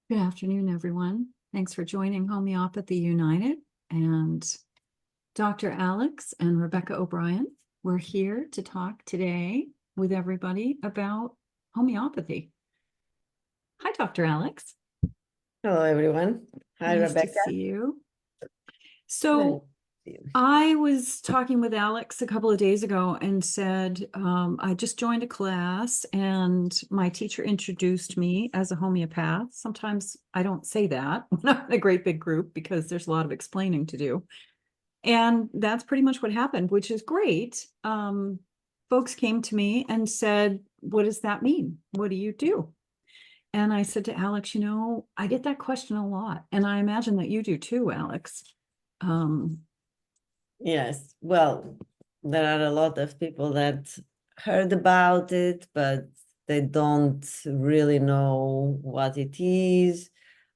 Good afternoon, everyone. Thanks for joining Homeopathy United and Dr. Alex and Rebecca O'Brien. We're here to talk today with everybody about homeopathy. Hi, Dr. Alex. Hello, everyone. Hi, Nice Rebecca. to see you. Nice So to see you. I was talking with Alex a couple of days ago and said, I just joined a class and my teacher introduced me as a homeopath. Sometimes I don't say that when I'm in a great big group because there's a lot of explaining to do. And that's pretty much what happened, which is great. Folks came to me and said, what does that mean? What do you do? And I said to Alex, I get that question a lot. And I imagine that you do too, Alex. Yes, well, there are a lot of people that heard about it, but they don't really know what it is,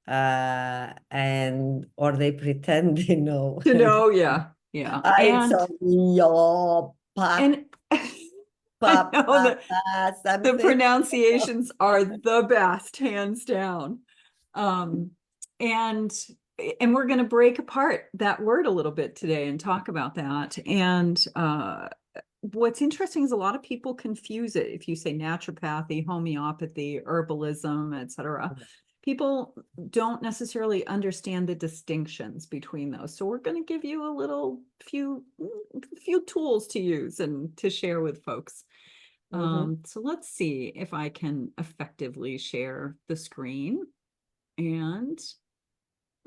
and or they pretend they know. Yeah. It's only your And I know that the something. pronunciations are the best, hands down. And we're going to break apart that word a little bit today and talk about that. And what's interesting is a lot of people confuse it. If you say naturopathy, homeopathy, herbalism, etc., people don't necessarily understand the distinctions between those. So we're going to give you a few tools to use and to share with folks. So let's see if I can effectively share the screen. And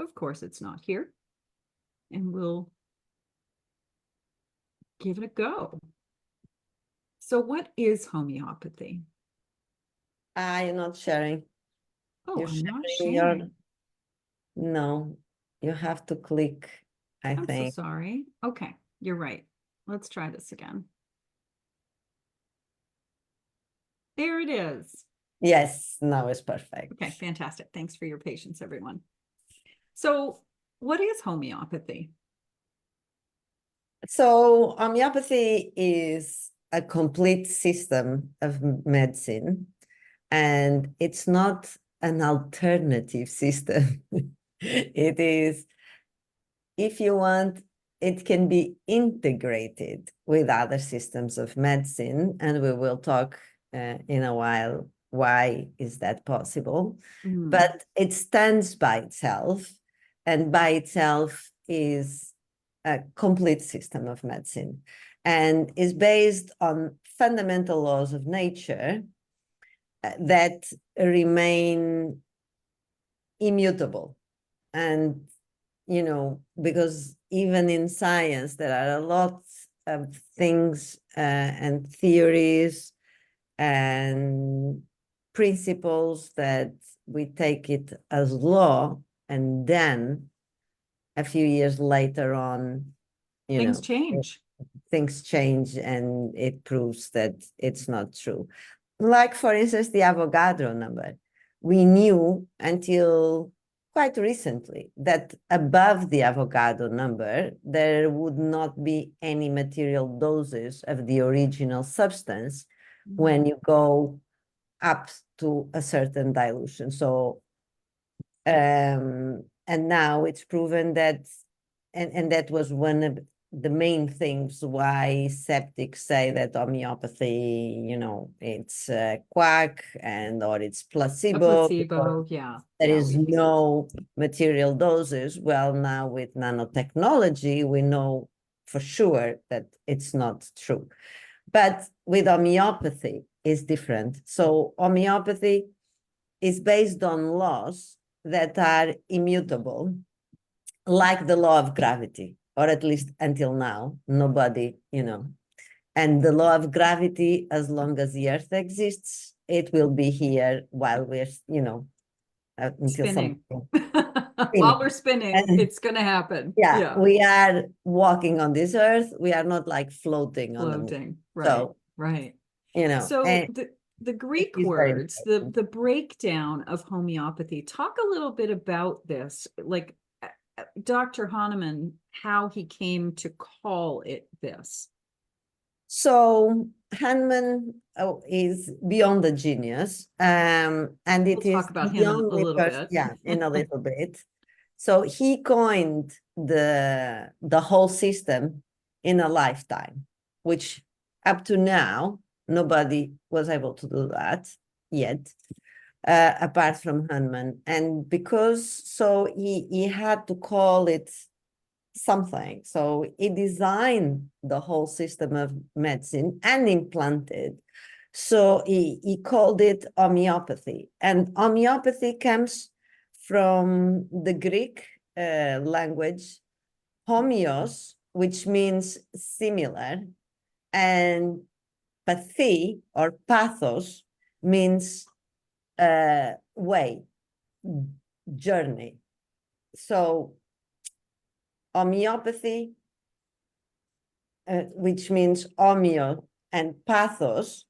of course, it's not here. And we'll give it a go. So what is homeopathy? You're not sharing. Oh, You're I'm not sharing sharing. No, you have to click, I I'm so think. sorry. Okay, you're right. Let's try this again. There it is. Yes, now it's perfect. Okay, fantastic. Thanks for your patience, everyone. So what is homeopathy? So homeopathy is a complete system of medicine, and it's not an alternative system. It is, if you want, it can be integrated with other systems of medicine, and we will talk in a while why is that possible. But it stands by itself, and by itself is a complete system of medicine, and is based on fundamental laws of nature that remain immutable. And because even in science there are a lot of things and theories and principles that we take it as law, and then a few years later on, Things change. things change and it proves that it's not true. Like, for instance, the Avogadro number. We knew until quite recently that above the Avogadro number, there would not be any material doses of the original substance when you go up to a certain dilution. So, and now it's proven that, and that was one of the main things why septics say that homeopathy, it's a quack or it's A placebo. placebo, yeah. There is no material doses. Well, now with nanotechnology, we know for sure that it's not true. But with homeopathy, it's different. So homeopathy is based on laws that are immutable, like the law of gravity, or at least until now, nobody, and the law of gravity, as long as the earth exists, it will be here while we're, until Spinning. something. While we're spinning, And it's going to happen. yeah, we are walking on this earth. We are not like floating on the moon. Floating. Right. So, Right. and So the it Greek is very words, important. the breakdown of homeopathy, talk a little bit about this, like Dr. Hahnemann, how he came to call it this. So Hahnemann is beyond a genius, and We'll it is talk about the him in a only little person, bit. yeah, in a little bit. So he coined the whole system in a lifetime, which up to now nobody was able to do that yet, apart from Hahnemann. And because so he had to call it something. So he designed the whole system of medicine and implanted. So he called it homeopathy. And homeopathy comes from the Greek language, homeos, which means similar, and pathy or pathos means way, journey. So homeopathy, which means homeo and pathos,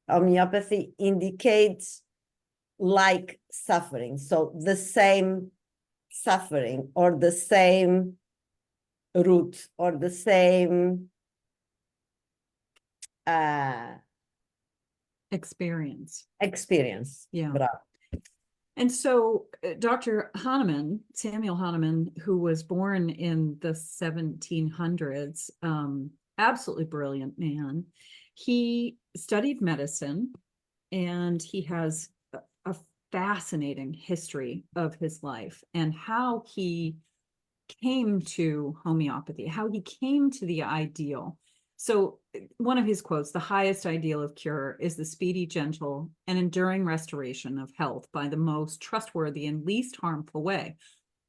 homeopathy indicates like suffering. So the same suffering or the same root or the same Experience. experience. Yeah. Bravo. And so Dr. Hahnemann, Samuel Hahnemann, who was born in the 1700s, absolutely brilliant man. He studied medicine, and he has a fascinating history of his life and how he came to homeopathy, how he came to the ideal. So one of his quotes, the highest ideal of cure is the speedy, gentle, and enduring restoration of health by the most trustworthy and least harmful way.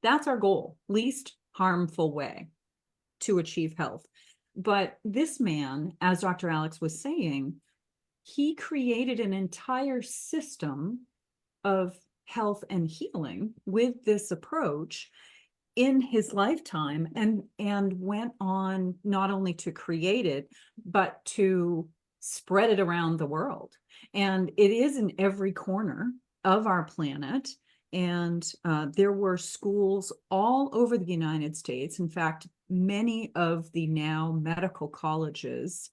That's our goal, least harmful way to achieve health. But this man, as Dr. Alex was saying, he created an entire system of health and healing with this approach in his lifetime, and went on not only to create it, but to spread it around the world. And it is in every corner of our planet. And there were schools all over the United States. In fact, many of the now medical colleges,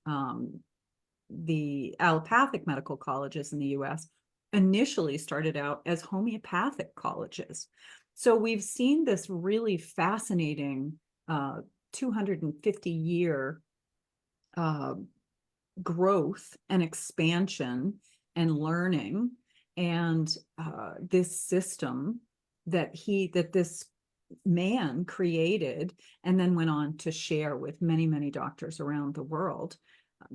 the allopathic medical colleges in the US, initially started out as homeopathic colleges. So we've seen this really fascinating 250-year growth and expansion and learning, and this system that this man created and then went on to share with many, many doctors around the world,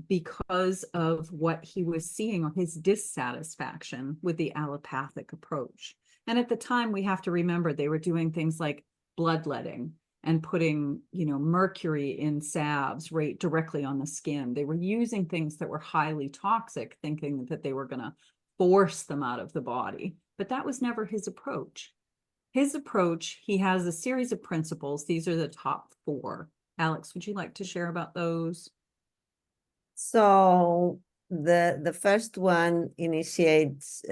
because of what he was seeing or his dissatisfaction with the allopathic approach. And at the time, we have to remember they were doing things like bloodletting and putting, mercury in salves right directly on the skin. They were using things that were highly toxic, thinking that they were going to force them out of the body. But that was never his approach. His approach, he has a series of principles. These are the top 4. Alex, would you like to share about those? So the first one enunciates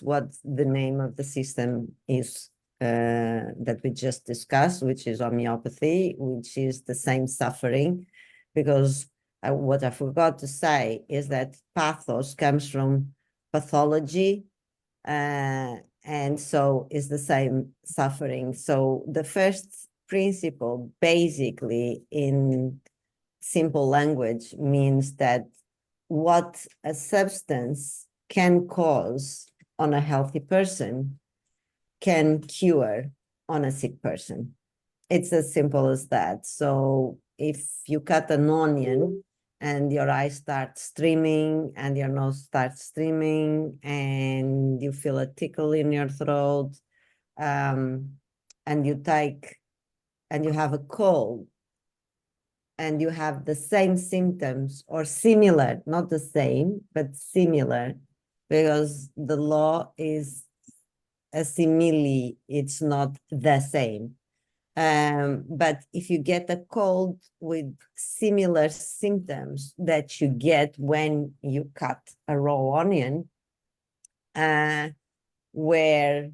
what the name of the system is that we just discussed, which is homeopathy, which is the same suffering, because what I forgot to say is that pathos comes from pathology, and so is the same suffering. So the first principle, basically, in simple language, means that what a substance can cause on a healthy person can cure on a sick person. It's as simple as that. So if you cut an onion and your eyes start streaming and your nose starts streaming and you feel a tickle in your throat, and you have a cold, and you have the same symptoms or similar, not the same, but similar, because the law is a simile, it's not the same. But if you get a cold with similar symptoms that you get when you cut a raw onion, where,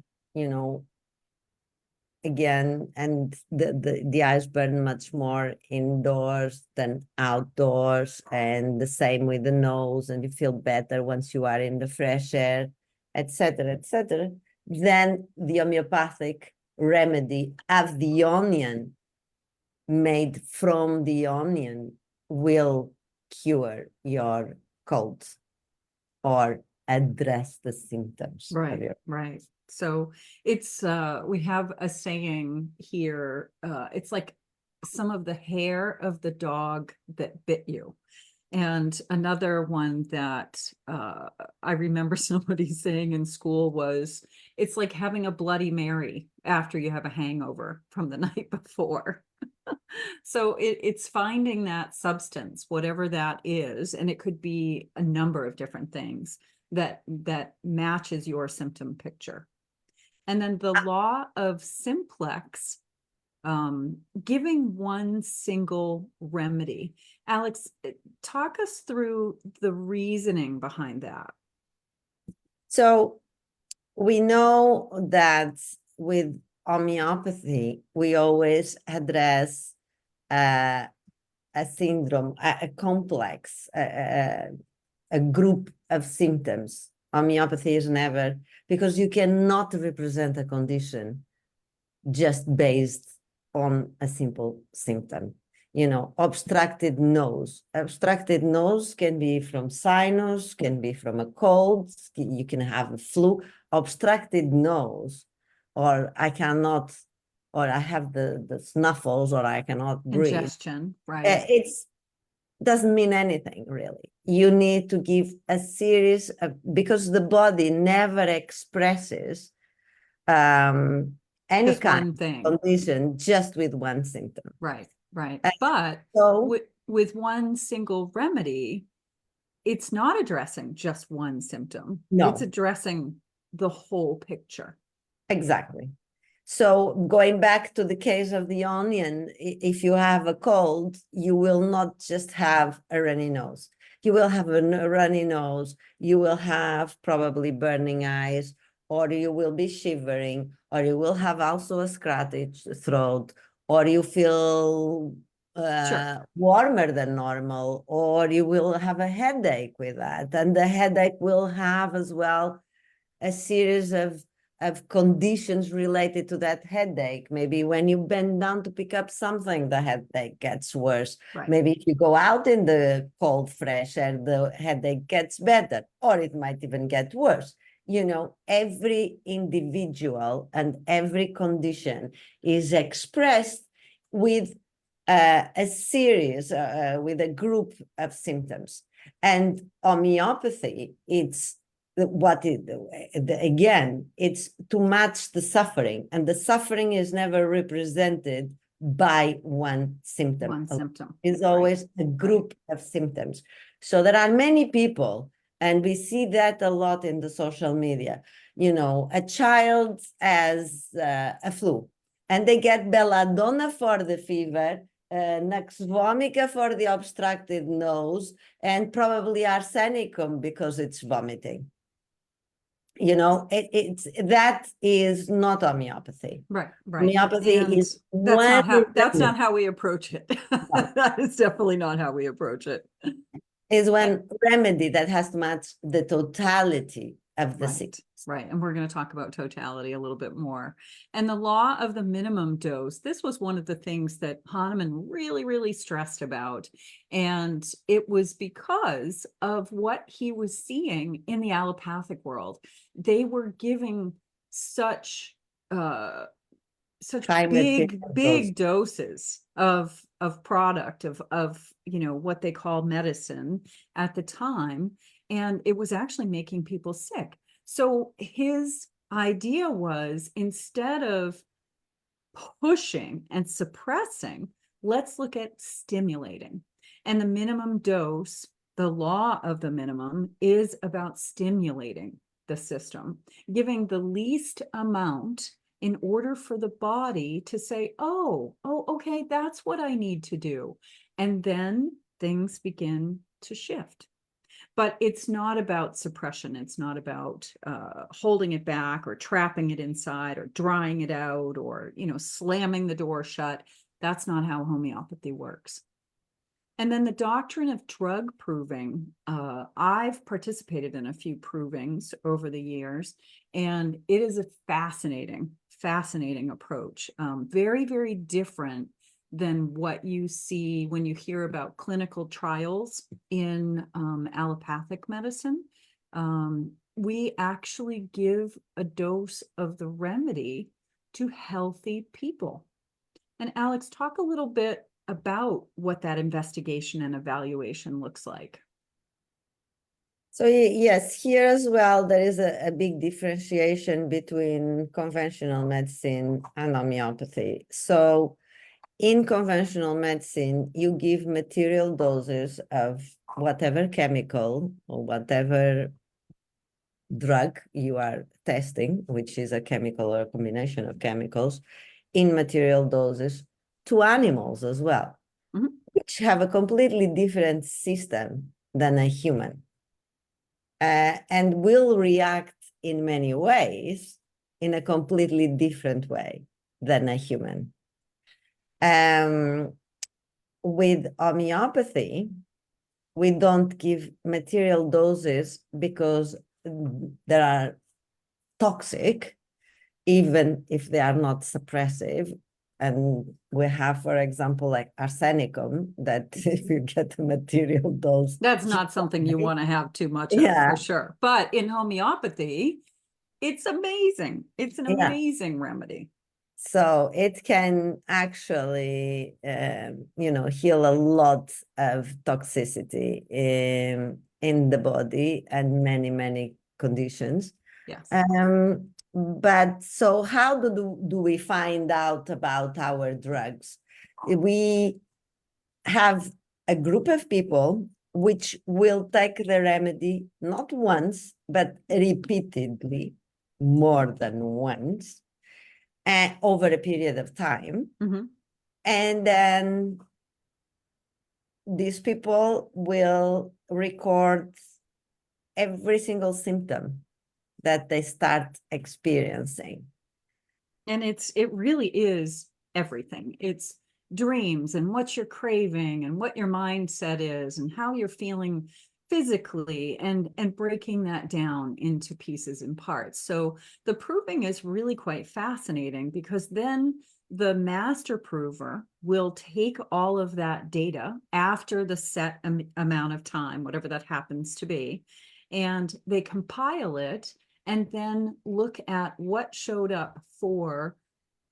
again, and the eyes burn much more indoors than outdoors, and the same with the nose, and you feel better once you are in the fresh air, etc., etc. Then the homeopathic remedy of the onion, made from the onion, will cure your cold or address the symptoms of Right, your. right. So it's we have a saying here, it's like some of the hair of the dog that bit you. And another one that I remember somebody saying in school was, it's like having a Bloody Mary after you have a hangover from the night before. So it's finding that substance, whatever that is, and it could be a number of different things that matches your symptom picture. And then the law of simplex, giving one single remedy. Alex, talk us through the reasoning behind that. So we know that with homeopathy, we always address a syndrome, a complex, a group of symptoms. Homeopathy is never, because you cannot represent a condition just based on a simple symptom. You know, obstructed nose. Obstructed nose can be from sinus, can be from a cold, you can have a flu. Obstructed nose, or I cannot, or I have the snuffles, or I cannot breathe. Ingestion, right? It's doesn't mean anything really. You need to give a series of, because the body never expresses any Just kind one of thing. condition just with one symptom. Right, right. And But so with one single remedy, it's not addressing just one symptom. It's no, addressing the whole picture. exactly. So going back to the case of the onion, if you have a cold, you will not just have a runny nose. You will have a runny nose, you will have probably burning eyes, or you will be shivering, or you will have also a scratched throat, or you feel warmer than normal, or you will have a headache with that. And the headache will have as well a series of conditions related to that headache. Maybe when you bend down to pick up something, the headache gets worse. Right. Maybe if you go out in the cold, fresh air, the headache gets better, or it might even get worse. You know, every individual and every condition is expressed with a series, with a group of symptoms. And homeopathy, it's what it, again, it's to match the suffering, and the suffering is never represented by one symptom. One symptom. It's always a group of symptoms. So there are many people, and we see that a lot in the social media. You know, a child has a flu, and they get belladonna for the fever, nux vomica for the obstructed nose, and probably arsenicum because it's vomiting. You know, it's that is not homeopathy. Right, right. Homeopathy And is one that's not how we approach it. That is definitely not how we approach it. is one remedy that has to match the totality of the Right, sickness. right. And we're going to talk about totality a little bit more. And the law of the minimum dose, this was one of the things that Hahnemann really, really stressed about. And it was because of what he was seeing in the allopathic world. They were giving such High big material doses of product of you know what they called medicine at the time, and it was actually making people sick. So his idea was, instead of pushing and suppressing, let's look at stimulating. And the minimum dose, the law of the minimum, is about stimulating the system, giving the least amount in order for the body to say, oh, okay, that's what I need to do. And then things begin to shift. But it's not about suppression. It's not about holding it back or trapping it inside or drying it out or, slamming the door shut. That's not how homeopathy works. And then the doctrine of drug proving, I've participated in a few provings over the years, and it is a fascinating approach. Very, very different than what you see when you hear about clinical trials in allopathic medicine. We actually give a dose of the remedy to healthy people. And Alex, talk a little bit about what that investigation and evaluation looks like. So yes, here as well, there is a big differentiation between conventional medicine and homeopathy. So in conventional medicine, you give material doses of whatever chemical or whatever drug you are testing, which is a chemical or a combination of chemicals, in material doses to animals as well, which have a completely different system than a human, and will react in many ways in a completely different way than a human. With homeopathy, we don't give material doses because they are toxic, even if they are not suppressive. And we have, for example, like arsenicum, that if you get a material dose. That's not something you want to have too much of, for sure. But in homeopathy, it's amazing. It's an amazing remedy. So it can actually, heal a lot of toxicity in the body and many, many conditions. Yes. But so how do we find out about our drugs? We have a group of people which will take the remedy not once, but repeatedly, more than once, over a period of time. And then these people will record every single symptom that they start experiencing. And it really is everything. It's dreams and what you're craving and what your mindset is and how you're feeling physically, and breaking that down into pieces and parts. So the proving is really quite fascinating, because then the master prover will take all of that data after the set amount of time, whatever that happens to be, and they compile it and then look at what showed up for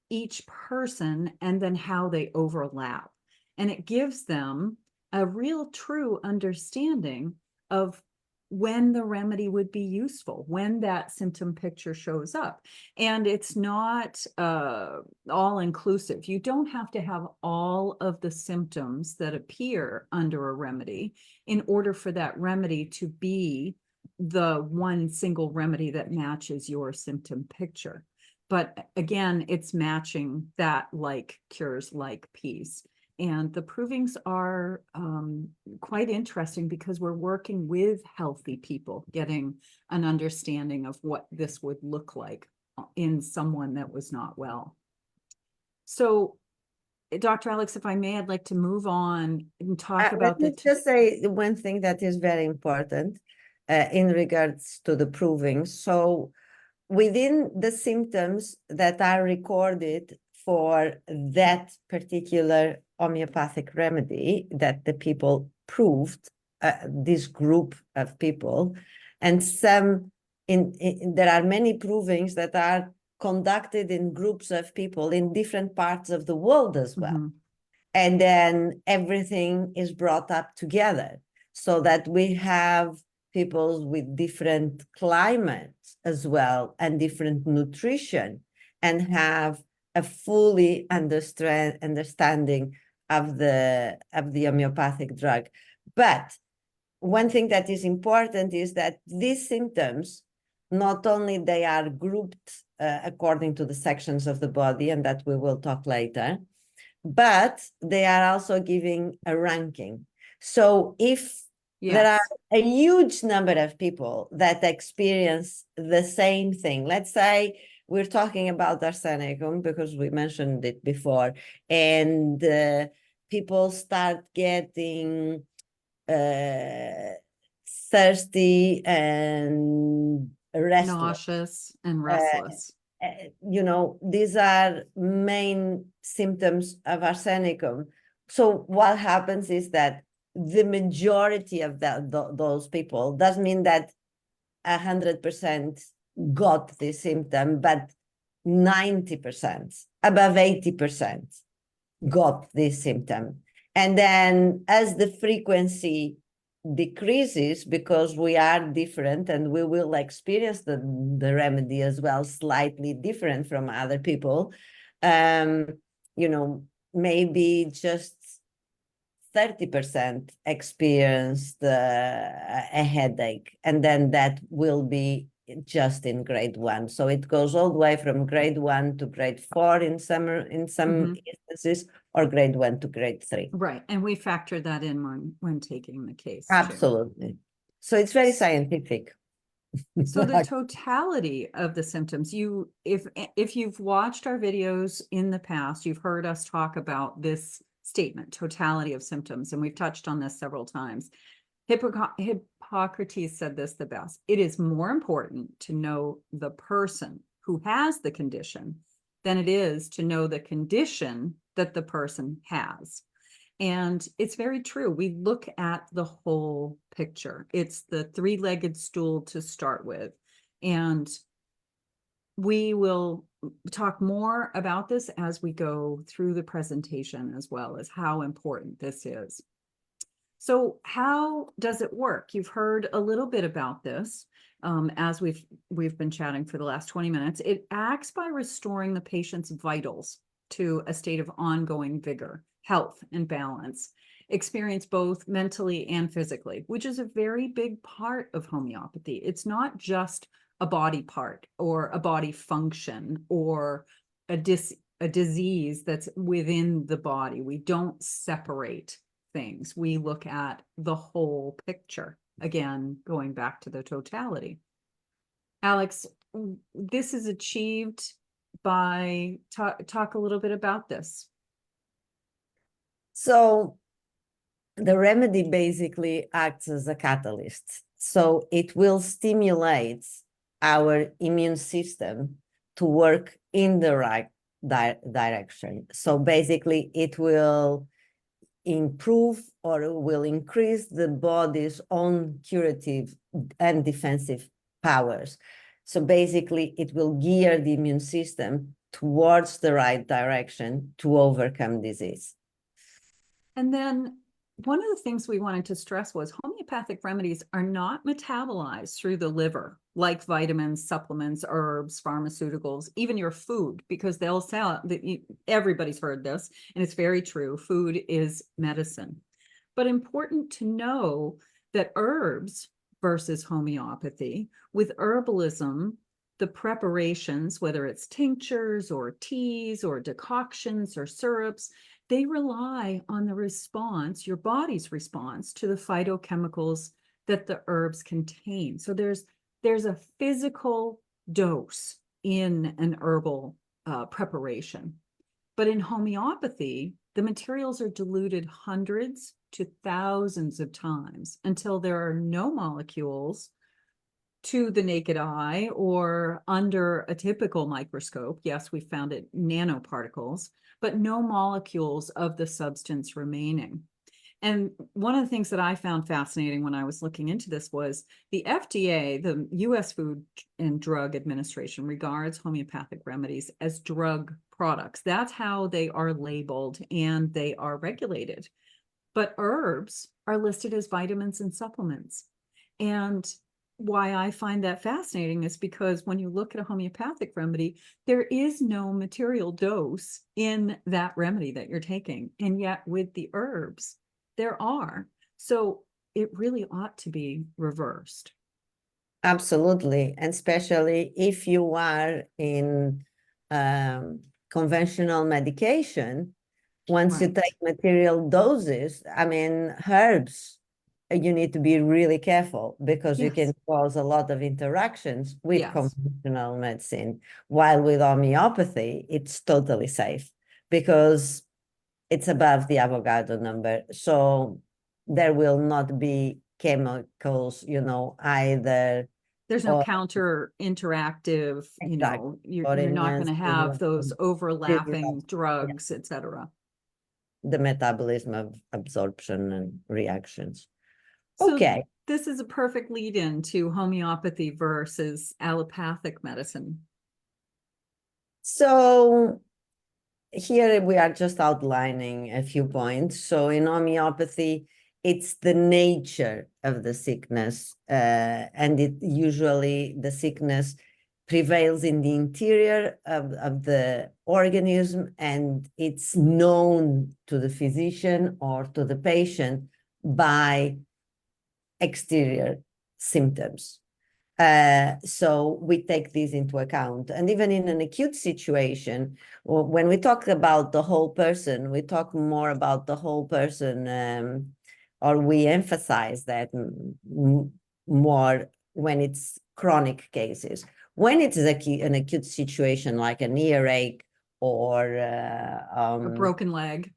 each person and then how they overlap. And it gives them a real true understanding of when the remedy would be useful, when that symptom picture shows up. And it's not all inclusive. You don't have to have all of the symptoms that appear under a remedy in order for that remedy to be the one single remedy that matches your symptom picture. But again, it's matching that like cures like piece. And the provings are quite interesting, because we're working with healthy people, getting an understanding of what this would look like in someone that was not well. So, Dr. Alex, if I may, I'd like to move on and talk about Let me just say one thing that is very important in regards to the proving. So within the symptoms that are recorded for that particular homeopathic remedy that the people proved, this group of people, and there are many provings that are conducted in groups of people in different parts of the world as well. And then everything is brought up together so that we have people with different climates as well and different nutrition, and have a fully understanding of the homeopathic drug. But one thing that is important is that these symptoms, not only they are grouped according to the sections of the body, and that we will talk later, but they are also giving a ranking. So if There are Yes. a huge number of people that experience the same thing. Let's say we're talking about arsenicum because we mentioned it before, and people start getting thirsty and restless. Nauseous and Uh, restless. these are main symptoms of arsenicum. So what happens is that the majority of those people doesn't mean that 100% got this symptom, but 90%, above 80% got this symptom. And then as the frequency decreases, because we are different and we will experience the remedy as well, slightly different from other people, um, maybe just 30% experienced a headache, and then that will be just in grade 1. So it goes all the way from grade 1 to grade 4 in some instances, or grade 1 to grade 3. Right. And we factor that in when taking the case too. Absolutely. So it's very scientific. So the totality of the symptoms, if you've watched our videos in the past, you've heard us talk about this statement, totality of symptoms, and we've touched on this several times. Hippocrates said this the best. It is more important to know the person who has the condition than it is to know the condition that the person has. And it's very true. We look at the whole picture. It's the three-legged stool to start with. And we will talk more about this as we go through the presentation, as well as how important this is. So how does it work? You've heard a little bit about this as we've been chatting for the last 20 minutes. It acts by restoring the patient's vitals to a state of ongoing vigor, health, and balance, experience both mentally and physically, which is a very big part of homeopathy. It's not just a body part or a body function or a disease that's within the body. We don't separate things. We look at the whole picture. Again, going back to the totality. Alex, this is achieved by talk a little bit about this. So the remedy basically acts as a catalyst. So it will stimulate our immune system to work in the right direction. So basically it will improve or will increase the body's own curative and defensive powers. So basically it will gear the immune system towards the right direction to overcome disease. And then one of the things we wanted to stress was homeopathic remedies are not metabolized through the liver, like vitamins, supplements, herbs, pharmaceuticals, even your food, because they'll sell that. Everybody's heard this, and it's very true. Food is medicine. But important to know that herbs versus homeopathy, with herbalism, the preparations, whether it's tinctures or teas or decoctions or syrups, they rely on the response, your body's response to the phytochemicals that the herbs contain. So there's a physical dose in an herbal preparation. But in homeopathy, the materials are diluted hundreds to thousands of times until there are no molecules to the naked eye or under a typical microscope. Yes, we found it nanoparticles, but no molecules of the substance remaining. And one of the things that I found fascinating when I was looking into this was the FDA, the US Food and Drug Administration, regards homeopathic remedies as drug products. That's how they are labeled and they are regulated. But herbs are listed as vitamins and supplements. And why I find that fascinating is because when you look at a homeopathic remedy, there is no material dose in that remedy that you're taking. And yet with the herbs, there are. So it really ought to be reversed. Absolutely. And especially if you are in conventional medication, once you take material doses, I mean, herbs you need to be really careful because you Yes. can cause a lot of interactions with Yes. conventional medicine. While with homeopathy, it's totally safe because it's above the Avogadro number. So there will not be chemicals, either There's no or counter interactive, exactly or you're not going to have enhancing those overlapping yeah, drugs, etc. the metabolism of absorption and reactions. So Okay. this is a perfect lead in to homeopathy versus allopathic medicine. So here we are just outlining a few points. So in homeopathy, it's the nature of the sickness, and it usually the sickness prevails in the interior of the organism, and it's known to the physician or to the patient by exterior symptoms. So we take these into account. And even in an acute situation, when we talk about the whole person, we talk more about the whole person, or we emphasize that more when it's chronic cases. When it's an acute situation like an earache or A broken leg.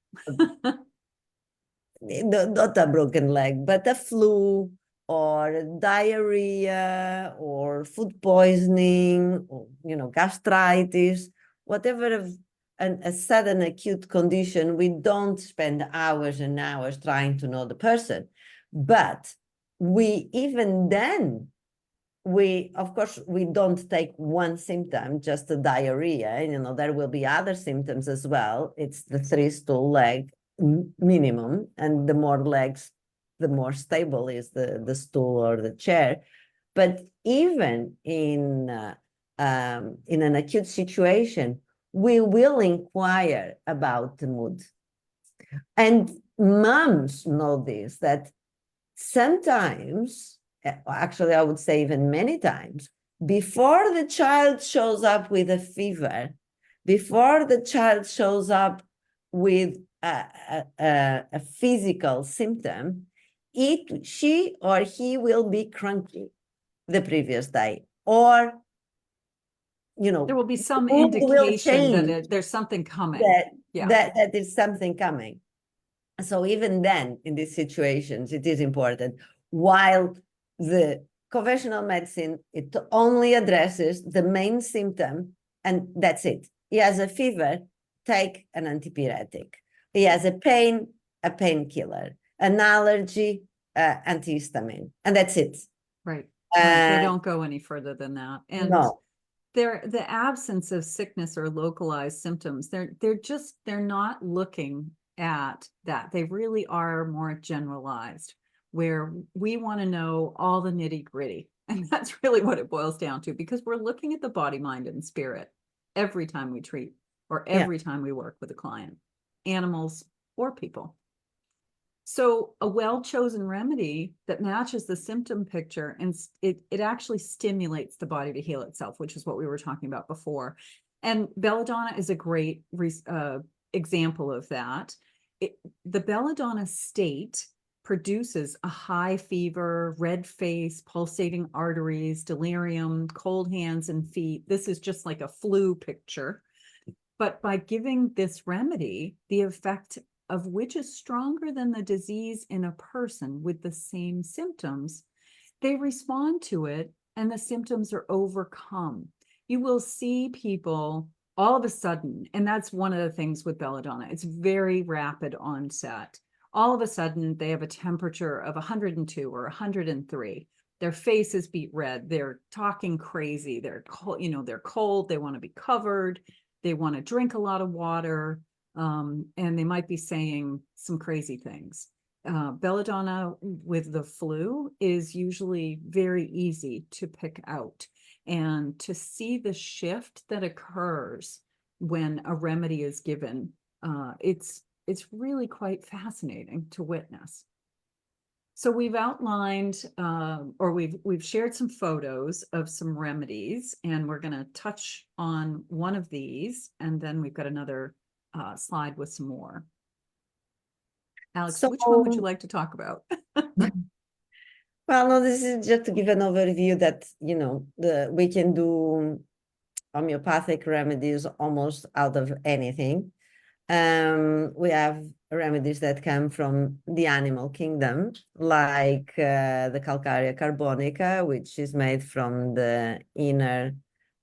not a broken leg, but a flu or diarrhea or food poisoning or gastritis, whatever of a sudden acute condition, we don't spend hours and hours trying to know the person. But we even then of course we don't take one symptom, just the diarrhea. There will be other symptoms as well. It's the 3-stool leg minimum, and the more legs, the more stable is the stool or the chair. But even in an acute situation, we will inquire about the mood. And moms know this, that sometimes, actually, I would say even many times, before the child shows up with a fever, before the child shows up with a physical symptom, she or he will be cranky the previous day, or There will be some mood will indication that change, there's something coming. Yeah. that is something coming. So even then, in these situations, it is important. While the conventional medicine, it only addresses the main symptom, and that's it. He has a fever, take an antipyretic. He has a pain, a painkiller. An allergy, antihistamine, and that's it. Right. Right. They don't go any further than that. And No. the absence of sickness or localized symptoms, they're not looking at that. They really are more generalized, where we want to know all the nitty-gritty. And that's really what it boils down to, because we're looking at the body, mind, and spirit every time we treat or every time we work with a client, animals or people. So a well-chosen remedy that matches the symptom picture, and it actually stimulates the body to heal itself, which is what we were talking about before. And belladonna is a great example of that. The belladonna state produces a high fever, red face, pulsating arteries, delirium, cold hands and feet. This is just like a flu picture. But by giving this remedy, the effect of which is stronger than the disease in a person with the same symptoms, they respond to it and the symptoms are overcome. You will see people all of a sudden, and that's one of the things with belladonna, it's very rapid onset. All of a sudden, they have a temperature of 102 or 103. Their faces beat red. They're talking crazy. They're cold, they're cold. They want to be covered. They want to drink a lot of water. And they might be saying some crazy things. Belladonna with the flu is usually very easy to pick out, and to see the shift that occurs when a remedy is given, it's really quite fascinating to witness. So we've outlined, or we've shared some photos of some remedies, and we're going to touch on one of these, and then we've got another slide with some more. Alex, So which one would you like to talk about? Well, no, this is just to give an overview that, we can do homeopathic remedies almost out of anything. We have remedies that come from the animal kingdom, like the Calcarea carbonica, which is made from the inner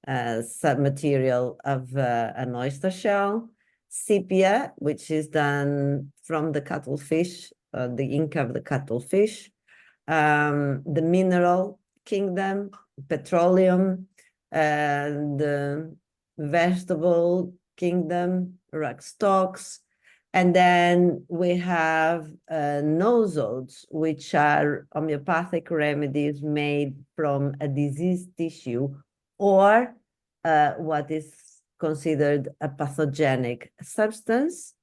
submaterial of an oyster shell. Sepia, which is done from the cuttlefish, the ink of the cuttlefish. The mineral kingdom, petroleum, the vegetable kingdom, rock stalks. And then we have nosodes, which are homeopathic remedies made from a diseased tissue or what is considered a pathogenic substance,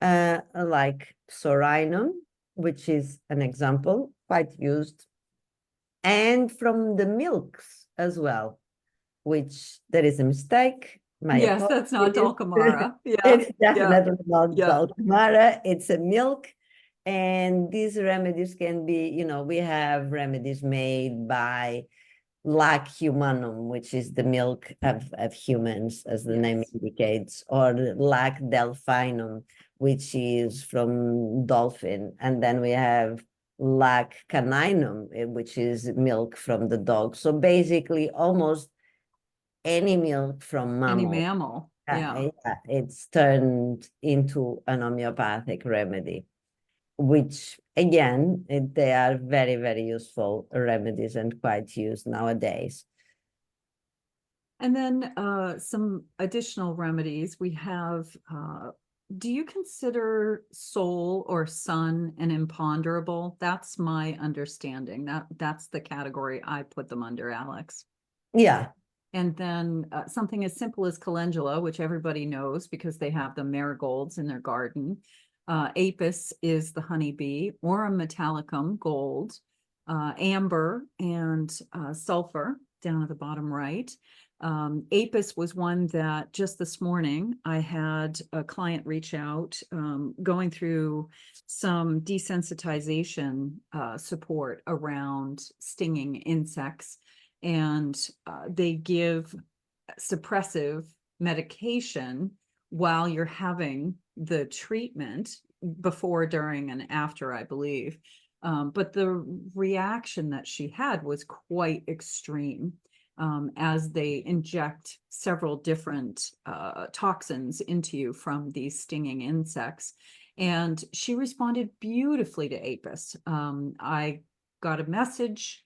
like psorinum, which is an example, quite used, and from the milks as well, which there is a mistake. My Yes, that's not apologies. Dulcamara. Yeah, It's yeah, definitely not yeah. Dulcamara, it's a milk. And these remedies can be, we have remedies made by lac humanum, which is the milk of humans, as the name Yes. indicates, or lac delphinum, which is from dolphin. And then we have lac caninum, which is milk from the dog. So basically, almost any milk from Any mammal, mammal. Yeah. it's turned into an homeopathic remedy, which again, they are very, very useful remedies and quite used nowadays. And then some additional remedies we have. Do you consider soul or sun an imponderable? That's my understanding. That's the category I put them under, Alex. Yeah. And then something as simple as calendula, which everybody knows because they have the marigolds in their garden. Apis is the honeybee, aurum metallicum, gold, amber, and sulfur down at the bottom right. Apis was one that just this morning I had a client reach out, going through some desensitization support around stinging insects. And they give suppressive medication while you're having the treatment before, during, and after, I believe. But the reaction that she had was quite extreme, as they inject several different toxins into you from these stinging insects. And she responded beautifully to Apis. I got a message.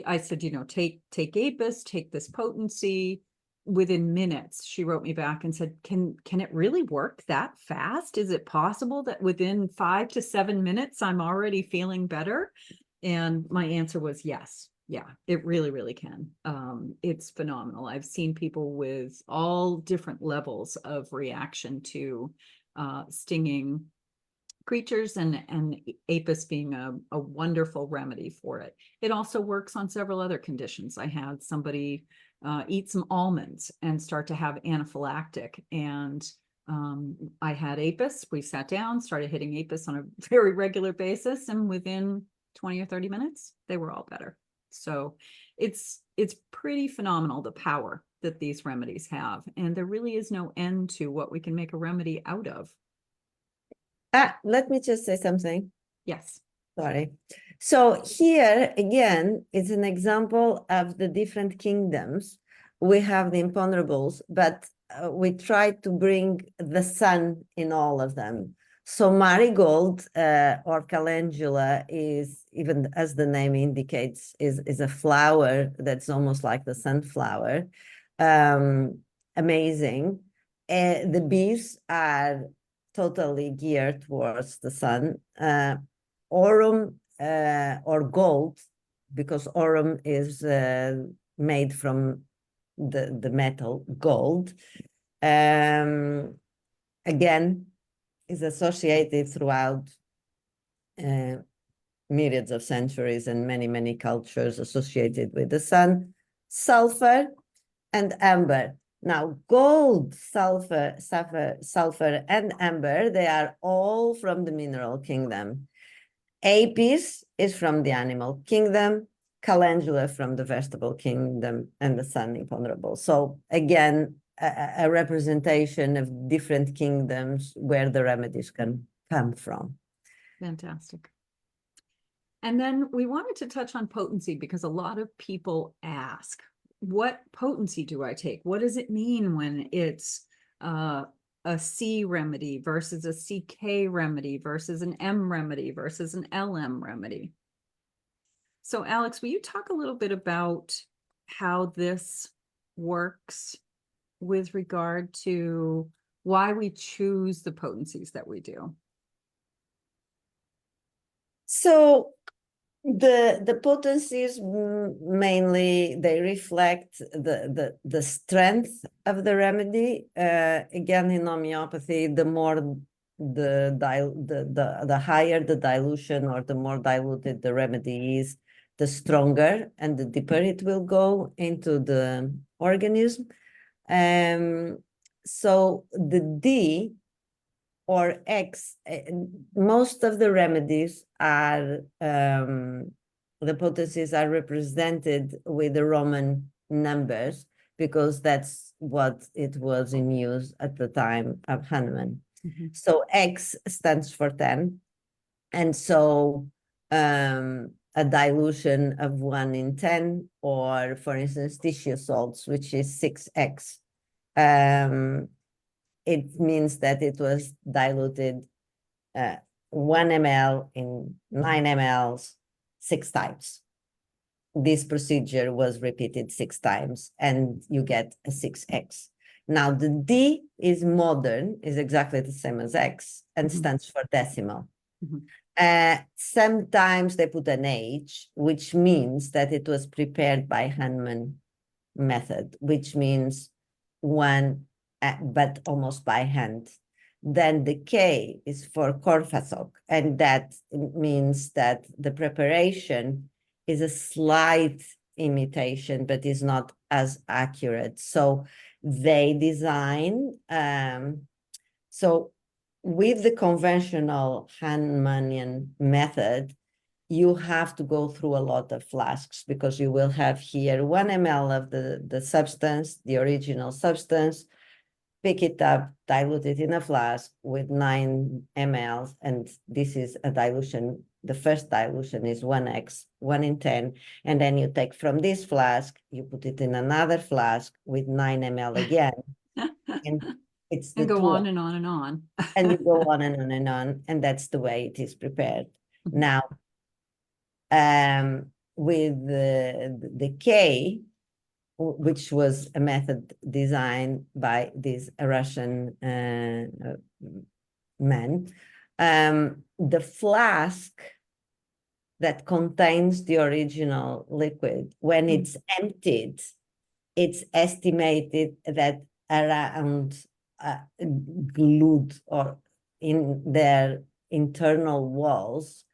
I said, take Apis, take this potency. Within minutes, she wrote me back and said, can it really work that fast? Is it possible that within 5 to 7 minutes, I'm already feeling better? And my answer was yes. Yeah, it really, really can. It's phenomenal. I've seen people with all different levels of reaction to stinging creatures, and Apis being a wonderful remedy for it. It also works on several other conditions. I had somebody eat some almonds and start to have anaphylactic, and I had Apis. We sat down, started hitting Apis on a very regular basis, and within 20 or 30 minutes, they were all better. So it's pretty phenomenal, the power that these remedies have. And there really is no end to what we can make a remedy out of. Let me just say something. Yes. Sorry. So here again is an example of the different kingdoms. We have the imponderables, but we try to bring the sun in all of them. So marigold or calendula is, even as the name indicates, is a flower that's almost like the sunflower. Amazing. The bees are totally geared towards the sun. Aurum or gold, because aurum is made from the metal gold, again, is associated throughout myriads of centuries and many, many cultures associated with the sun. Sulfur and amber. Now, gold, sulfur, and amber, they are all from the mineral kingdom. Apis is from the animal kingdom, calendula from the vegetable kingdom, and the sun imponderable. So again, a representation of different kingdoms where the remedies can come from. Fantastic. And then we wanted to touch on potency because a lot of people ask, what potency do I take? What does it mean when it's a C remedy versus a CK remedy versus an M remedy versus an LM remedy? So Alex, will you talk a little bit about how this works with regard to why we choose the potencies that we do? So the potencies mainly they reflect the strength of the remedy. Again, in homeopathy, the more the higher the dilution or the more diluted the remedy is, the stronger and the deeper it will go into the organism. So the D or X, most of the remedies are, the potencies are represented with the Roman numbers because that's what it was in use at the time of Hahnemann. So X stands for 10. And so a dilution of 1 in 10, or for instance, tissue salts, which is 6X. It means that it was diluted 1 ml in 9 mLs 6 times. This procedure was repeated 6 times, and you get a 6X. Now, the D is modern, is exactly the same as X, and stands for decimal. Sometimes they put an H, which means that it was prepared by Hahnemann method, which means 1, but almost by hand. Then the K is for Korfasok, and that means that the preparation is a slight imitation, but is not as accurate. So they design, so with the conventional Hahnemannian method, you have to go through a lot of flasks because you will have here 1 ml of the substance, the original substance, pick it up, dilute it in a flask with 9 mLs, and this is a dilution. The first dilution is 1X, 1 in 10, and then you take from this flask, you put it in another flask with 9 ml again, and it's the And go 2X. on and on and on. And you go on and on and on, and that's the way it is prepared. Now, with the K, which was a method designed by this Russian man, the flask that contains the original liquid, when it's emptied, it's estimated that around glued or in their internal walls,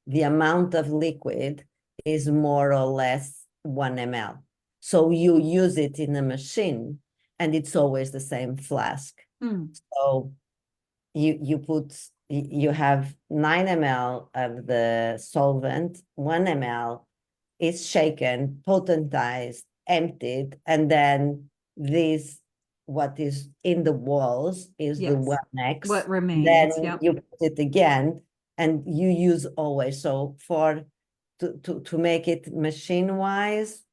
the amount of liquid is more or less 1 ml. So you use it in a machine and it's always the same flask. So you have 9 ml of the solvent, 1 ml is shaken, potentized, emptied, and then what is in the walls is the 1X. What remains, then you put it again, and you use always. So to make it machine wise,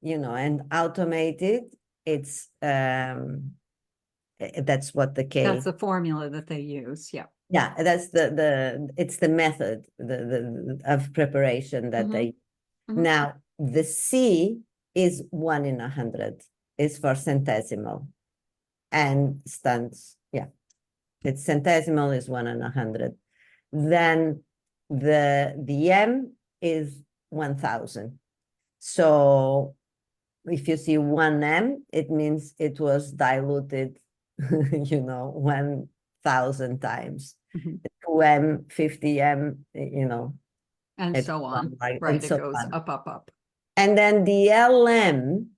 and automated, it's that's what the K. That's the formula that they use. Yeah, that's it's the method of preparation that they. Now, the C is 1 in 100, is for centesimal, and stands, it's centesimal is 1 in 100. Then the M is 1,000. So if you see 1M, it means it was diluted, 1,000 times. 2M, 50M, And so on. Right, it goes up, up, up. And then the LM,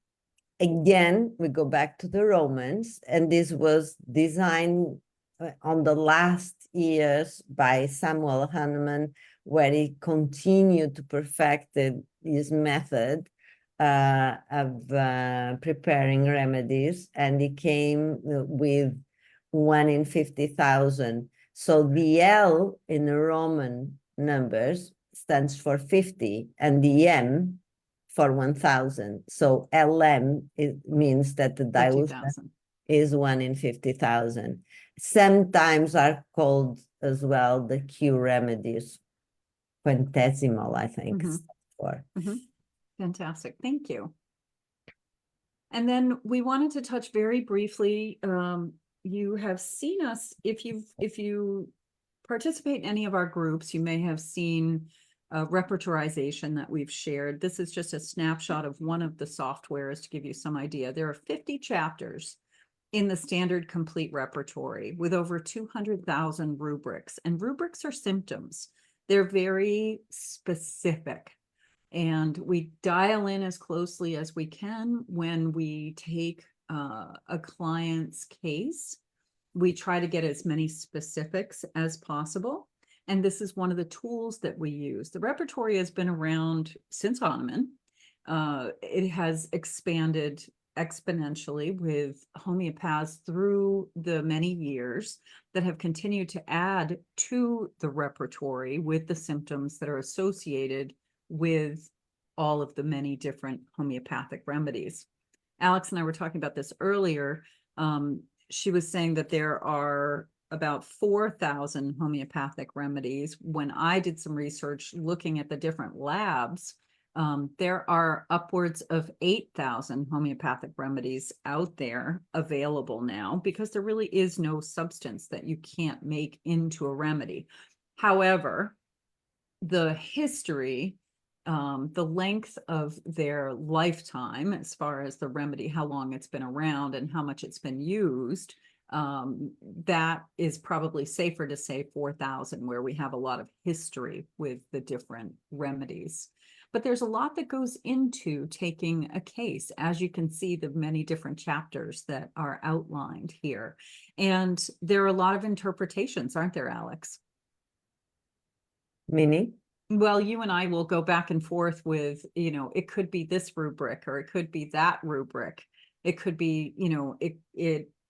again, we go back to the Romans, and this was designed on the last years by Samuel Hahnemann where he continued to perfect his method of preparing remedies, and he came with 1 in 50,000. So the L in the Roman numbers stands for 50, and the M for 1,000. So LM, it means that the dilution 50,000. is 1 in 50,000. Sometimes are called as well the Q remedies, quintesimal, I think, Mhm. stands for. Fantastic. Thank you. And then we wanted to touch very briefly, you have seen us, if you participate in any of our groups, you may have seen a repertorization that we've shared. This is just a snapshot of one of the softwares to give you some idea. There are 50 chapters in the standard complete repertory with over 200,000 rubrics, and rubrics are symptoms. They're very specific. And we dial in as closely as we can when we take a client's case. We try to get as many specifics as possible. And this is one of the tools that we use. The repertory has been around since Hahnemann. It has expanded exponentially with homeopaths through the many years that have continued to add to the repertory with the symptoms that are associated with all of the many different homeopathic remedies. Alex and I were talking about this earlier. She was saying that there are about 4,000 homeopathic remedies. When I did some research looking at the different labs, there are upwards of 8,000 homeopathic remedies out there available now, because there really is no substance that you can't make into a remedy. However, the history, the length of their lifetime, as far as the remedy, how long it's been around and how much it's been used, that is probably safer to say 4,000, where we have a lot of history with the different remedies. But there's a lot that goes into taking a case, as you can see the many different chapters that are outlined here. And there are a lot of interpretations, aren't there, Alex? Meaning? Well, you and I will go back and forth with, it could be this rubric, or it could be that rubric. It could be,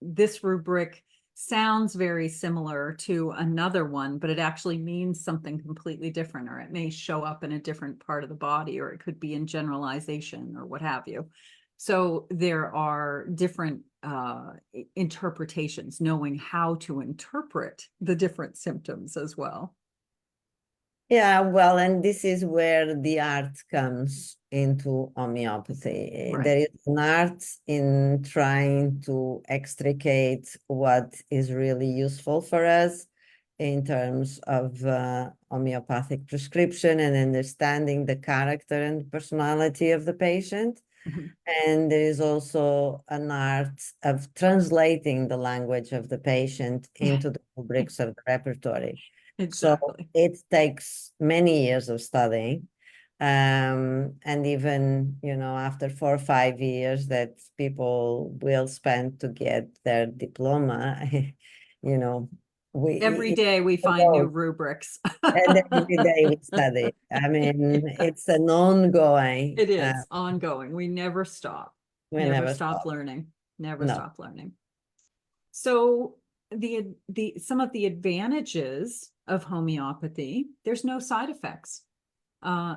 this rubric sounds very similar to another one, but it actually means something completely different, or it may show up in a different part of the body, or it could be in generalization or what have you. So there are different interpretations, knowing how to interpret the different symptoms as well. Yeah, well, and this is where the art comes into homeopathy. Right. There is an art in trying to extricate what is really useful for us in terms of homeopathic prescription and understanding the character and personality of the patient. Mhm. And there is also an art of translating the language of the patient into the rubrics of the repertory. So Exactly. it takes many years of studying. And even, after 4 or 5 years that people will spend to get their diploma, Every we day we find new rubrics. and every day we study. I mean, it's an ongoing, It is ongoing. We never stop. we Never never stop stop. learning. Never No. stop learning. So some of the advantages of homeopathy, there's no side effects.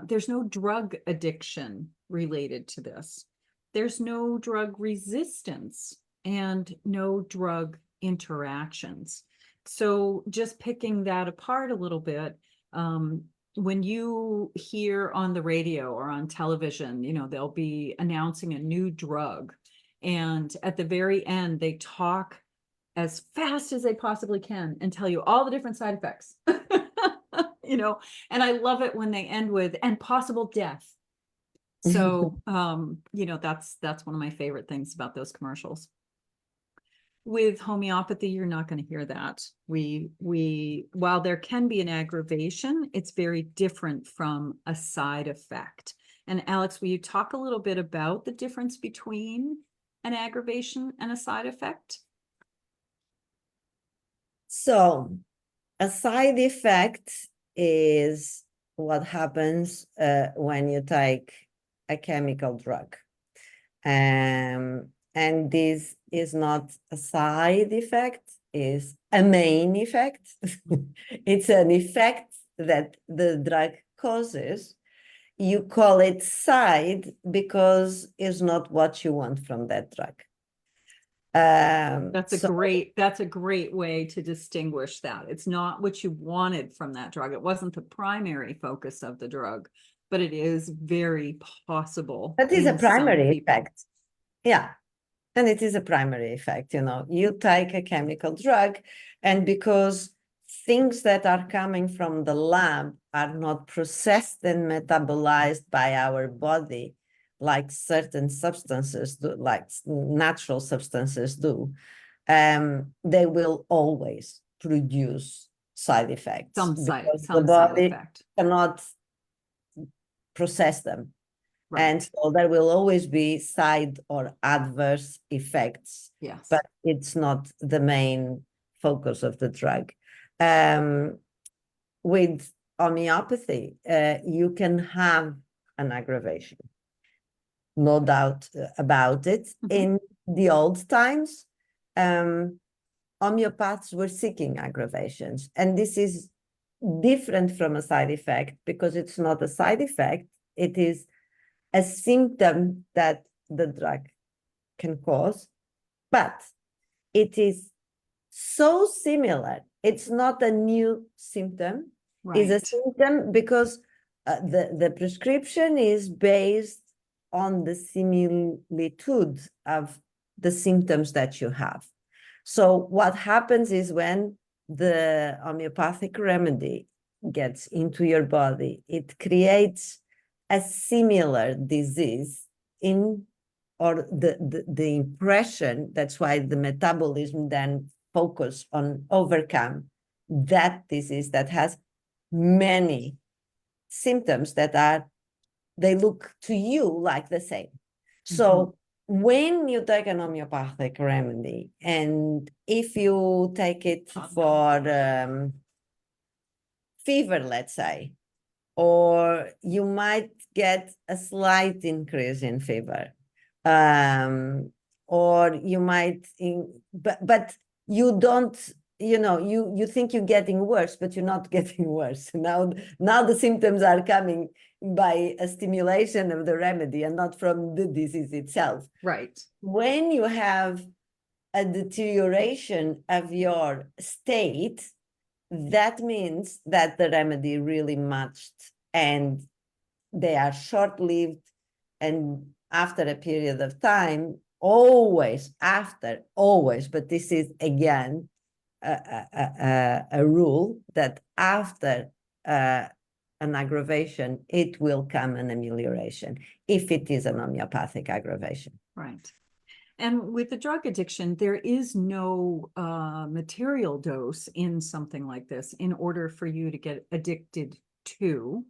There's no drug addiction related to this. There's no drug resistance and no drug interactions. So just picking that apart a little bit, when you hear on the radio or on television, they'll be announcing a new drug. And at the very end, they talk as fast as they possibly can and tell you all the different side effects. And I love it when they end with "and possible death." So that's one of my favorite things about those commercials. With homeopathy, you're not going to hear that. While there can be an aggravation, it's very different from a side effect. And Alex, will you talk a little bit about the difference between an aggravation and a side effect? So a side effect is what happens when you take a chemical drug. And this is not a side effect, is a main effect. It's an effect that the drug causes. You call it side because it's not what you want from that drug. That's a great way to distinguish that. It's not what you wanted from that drug. It wasn't the primary focus of the drug, but it is very possible. That is a in some primary people. effect. Yeah. And it is a primary effect, you take a chemical drug, and because things that are coming from the lab are not processed and metabolized by our body, like certain substances do, like natural substances do, they will always produce side effects because the Some side body effect. cannot process them. And Right. so there will always be side or adverse effects, Yes. but it's not the main focus of the drug. With homeopathy, you can have an aggravation, no doubt about it. In the old times, homeopaths were seeking aggravations, and this is different from a side effect because it's not a side effect, it is a symptom that the drug can cause, but it is so similar. It's not a new symptom. It's a Right. symptom because the prescription is based on the similitude of the symptoms that you have. So what happens is when the homeopathic remedy gets into your body, it creates a similar disease in, or the impression, that's why the metabolism then focus on overcome that disease that has many symptoms that are, they look to you like the same. So when you take an homeopathic remedy, and if you take it for fever, let's say, or you might get a slight increase in fever, or you might, but you don't, you think you're getting worse, but you're not getting worse. Now the symptoms are coming by a stimulation of the remedy and not from the disease itself. Right. When you have a deterioration of your state, that means that the remedy really matched, and they are short-lived, and after a period of time, always, but this is again a rule that after an aggravation, it will come an amelioration if it is an homeopathic aggravation. Right. And with the drug addiction, there is no material dose in something like this in order for you to get addicted to.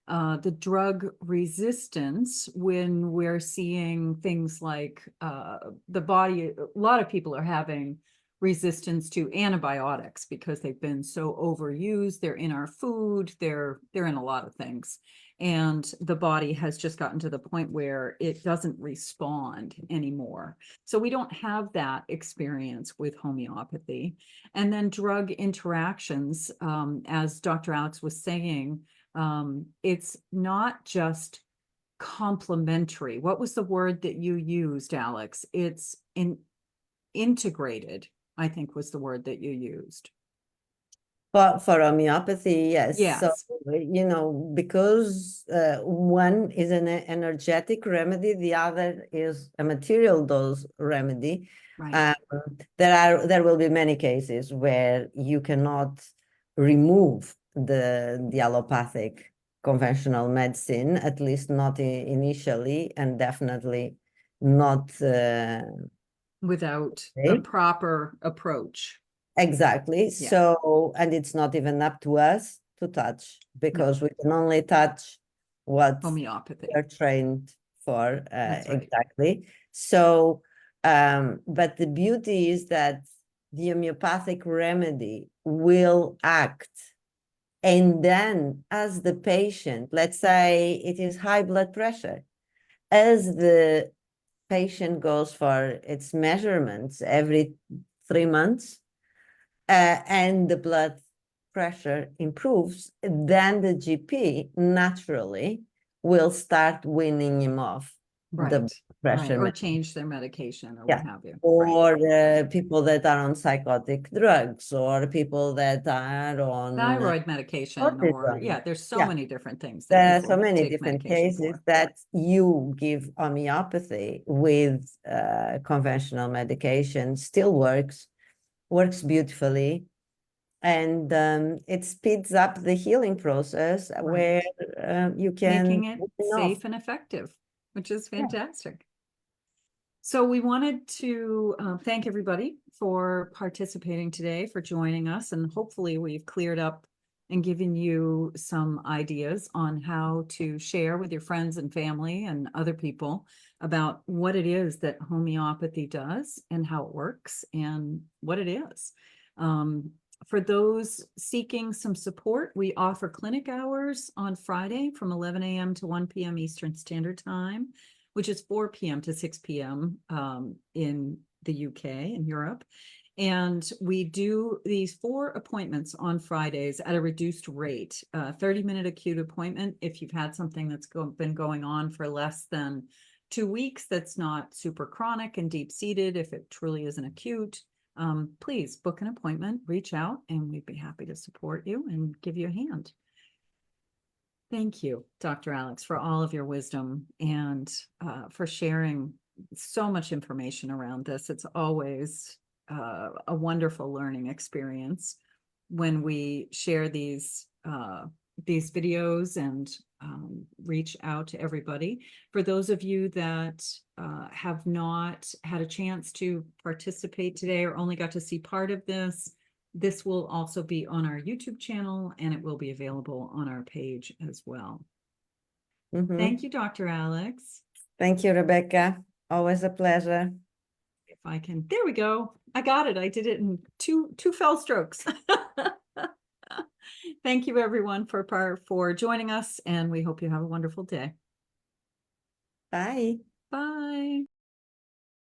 The drug resistance, when we're seeing things like the body, a lot of people are having resistance to antibiotics because they've been so overused. They're in our food, they're in a lot of things. And the body has just gotten to the point where it doesn't respond anymore. So we don't have that experience with homeopathy. And then drug interactions, as Dr. Alex was saying, it's not just complementary. What was the word that you used, Alex? It's integrated, I think was the word that you used. For homeopathy, yes. Yes. So, because one is an energetic remedy, the other is a material dose remedy. Right. There will be many cases where you cannot remove the allopathic conventional medicine, at least not initially, and definitely not Without a proper approach. Exactly. Yeah. So, and it's not even up to us to touch, because we can only touch what homeopathy we're trained for. That's right. Exactly. So, but the beauty is that the homeopathic remedy will act And then as the patient, let's say it is high blood pressure, as the patient goes for its measurements every 3 months, and the blood pressure improves, then the GP naturally will start weaning him off the Right, pressure. or change their medication or what Yeah. have you. Or people that are on psychotic drugs, or people that are on Thyroid medication, or autism. yeah, there's so Yeah. many different things that There are so people many take different medication cases for. that you give homeopathy with conventional medication, still works beautifully. And it speeds up the healing process where you can Making it wean off. safe and effective, which is Yeah. fantastic. So we wanted to thank everybody for participating today, for joining us, and hopefully we've cleared up and given you some ideas on how to share with your friends and family and other people about what it is that homeopathy does and how it works and what it is. For those seeking some support, we offer clinic hours on Friday from 11 a.m. to 1 p.m. Eastern Standard Time, which is 4 p.m. to 6 p.m. In the UK and Europe. And we do these 4 appointments on Fridays at a reduced rate, 30-minute acute appointment. If you've had something that's been going on for less than 2 weeks, that's not super chronic and deep-seated, if it truly isn't acute, please book an appointment, reach out, and we'd be happy to support you and give you a hand. Thank you, Dr. Alex, for all of your wisdom and for sharing so much information around this. It's always a wonderful learning experience when we share these videos and reach out to everybody. For those of you that have not had a chance to participate today or only got to see part of this, this will also be on our YouTube channel, and it will be available on our page as well. Thank you, Dr. Alex. Thank you, Rebecca. Always a pleasure. If I can, there we go. I got it. I did it in two fell strokes. Thank you, everyone, for joining us, and we hope you have a wonderful day. Bye. Bye.